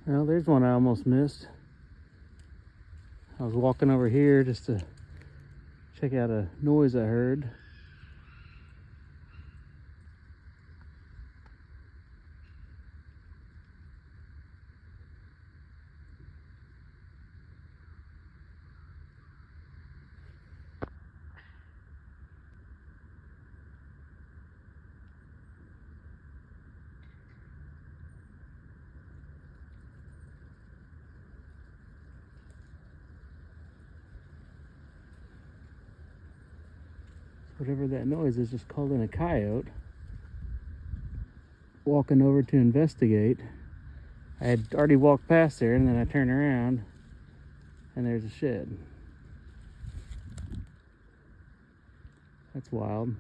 Well, there's one I almost missed. I was walking over here just to check out a noise I heard. Whatever that noise is just called in a coyote. Walking over to investigate. I had already walked past there and then I turned around and there's a shed. That's wild.